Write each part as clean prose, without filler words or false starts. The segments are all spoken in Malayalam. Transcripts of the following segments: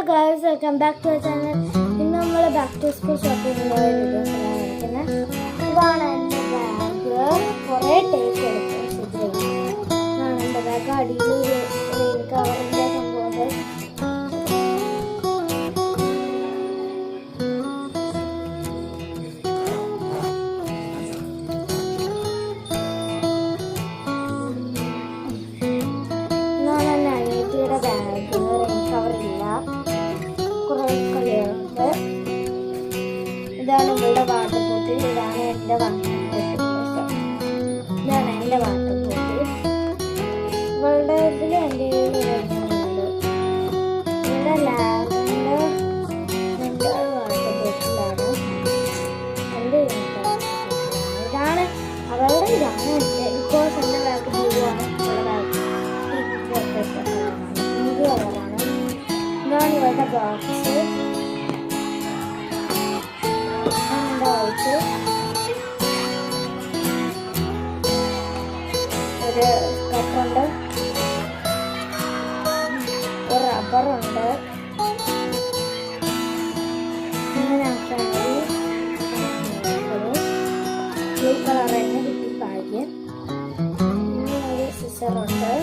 Guys, welcome back to channel. ഇന്ന് നമ്മൾ ബാക്ക് ടു സ്കൂൾ ഷോപ്പിങ്ങിൻ്റെ വീഡിയോസാണ് കാണിക്കുന്നത്. ഇതാണ് എൻ്റെ ബാഗ്. കുറേ ടേപ്പ് എടുത്ത് ഇതാണ് എൻ്റെ ബാഗ്. അടിയിൽ റെയിൻ കവറിൻ്റെ സംഭവമുണ്ട്. ഇതാണ് ഇവളുടെ വാട്ടർ ബോട്ടിൽ. ഇതാണ് എൻ്റെ വാട്ടർ ബോട്ടിൽ. ഇതാണ് എൻ്റെ വാട്ടർ ബോട്ടിൽ. ഇവളുടെ ഇതിൽ എൻ്റെ വരുന്നുണ്ട്. ഇവിടെ ലാബിൻ്റെ വാട്ടർ ബോട്ടിലാണ്. എൻ്റെ ഇതാണ് അവളുടെ. ഇതാണ് എൻ്റെ. ബിക്കോസ് എൻ്റെ ബാഗ് ബ്ലൂ ആണ്. അവളുടെ ബാഗ് പിങ്ക് കളറാണ്. ഇതാണ് ഇവളുടെ ബോക്സ്. ഒരു കപ്പുണ്ട്, ഒരു റബ്ബറുണ്ട്. ഇങ്ങനെ ബ്ലൂ കളർ തന്നെ കിട്ടി ബാഗ്. ഇങ്ങനെ ഒരു സിസറുണ്ട്.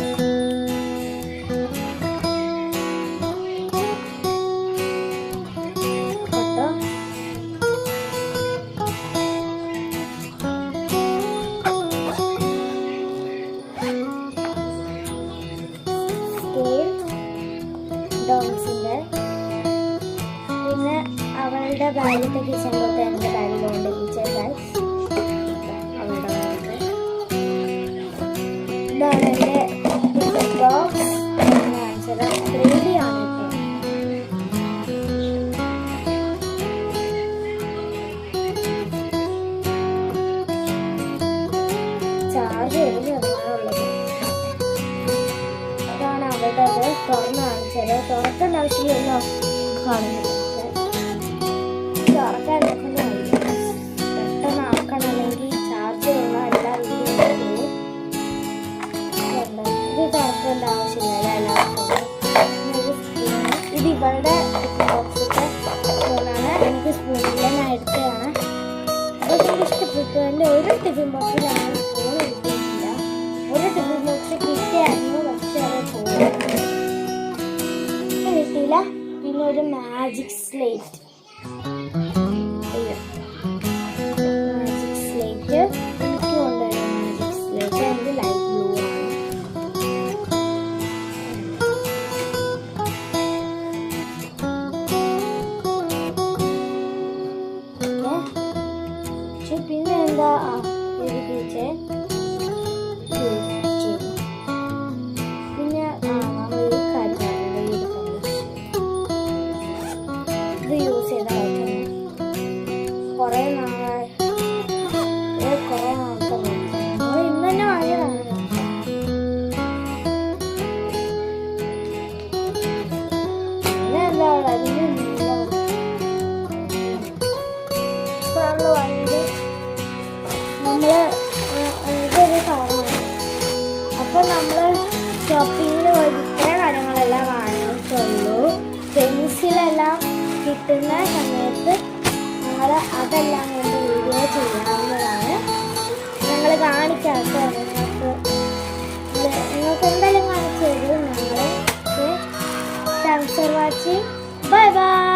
പിന്നെ അവളുടെ ബാഗിലത്തെ കിച്ചൺ തൊട്ട് എൻ്റെ ബാഗിലുണ്ട് കിച്ചൺ ബാഗ്. അവളുടെ ബാഗ് ഇതാണ് എൻ്റെ ബോക്സ്. കാണിച്ചത് 3D ആണ്. ചാർജ് ചെയ്തിട്ടുള്ളത്. ഇതാണ് അവളുടെ അത്. തുറന്ന് കാണിച്ചത്. തുറക്കേണ്ട ആവശ്യമില്ലല്ലോ. കാണുന്നത് തുറക്കാൻ പെട്ടെന്ന് ആക്കണമെങ്കിൽ ചാർജ് ഉള്ള എല്ലാ വീഡിയോയും ഇത് തുറക്കേണ്ട ആവശ്യമില്ല. എല്ലാവർക്കും ഇത് ഇവളുടെ ബോക്സിൻ്റെ സ്പൂണാണ്. എനിക്ക് സ്പൂണില്ല, ഞാൻ എടുത്തതാണ്. അതൊക്കെ ഇഷ്ടപ്പെട്ടു. എൻ്റെ ഒരു ടിഫിൻ ബോക്സിലാണ് സ്പൂൺ എടുത്തിട്ടില്ല. ഒരു ടിഫിൻ ബോക്സ് കിട്ടിയായിരുന്നു, പക്ഷെ അത് കിട്ടിയില്ല. പിന്നെ ഒരു മാജിക് സ്ലേറ്റ്. എനിക്ക് കൊണ്ടുവരും മാജിക് സ്ലേറ്റ്. എനിക്ക് ലൈറ്റ് ബ്ലൂ ആണ്. പിന്നെ എന്താ എഴുതിച്ചേ. പിന്നെ ഇത് യൂസ് ചെയ്താൽ കുറേ നാളായി. കുറേ നാളത്തെ ഇന്ന് തന്നെ വാങ്ങിയതാണ്. പിന്നെ എന്താ വാങ്ങിയത് നമ്മള് ഇതൊരു സാധനമാണ്. അപ്പോൾ നമ്മൾ ഷോപ്പിങ്ങിന് പോയി ഇത്ര കാര്യങ്ങളെല്ലാം വാങ്ങിയിട്ടുള്ളൂ. പെൻസിലെല്ലാം കിട്ടുന്ന സമയത്ത് ഞങ്ങൾ അതെല്ലാം കൊണ്ട് വീഡിയോ ചെയ്യാവുന്നതാണ്. ഞങ്ങൾ കാണിക്കാത്ത നിങ്ങൾക്ക് എന്തായാലും കാണിച്ചു തരും ഞങ്ങൾ. Thanks for watching. Bye bye.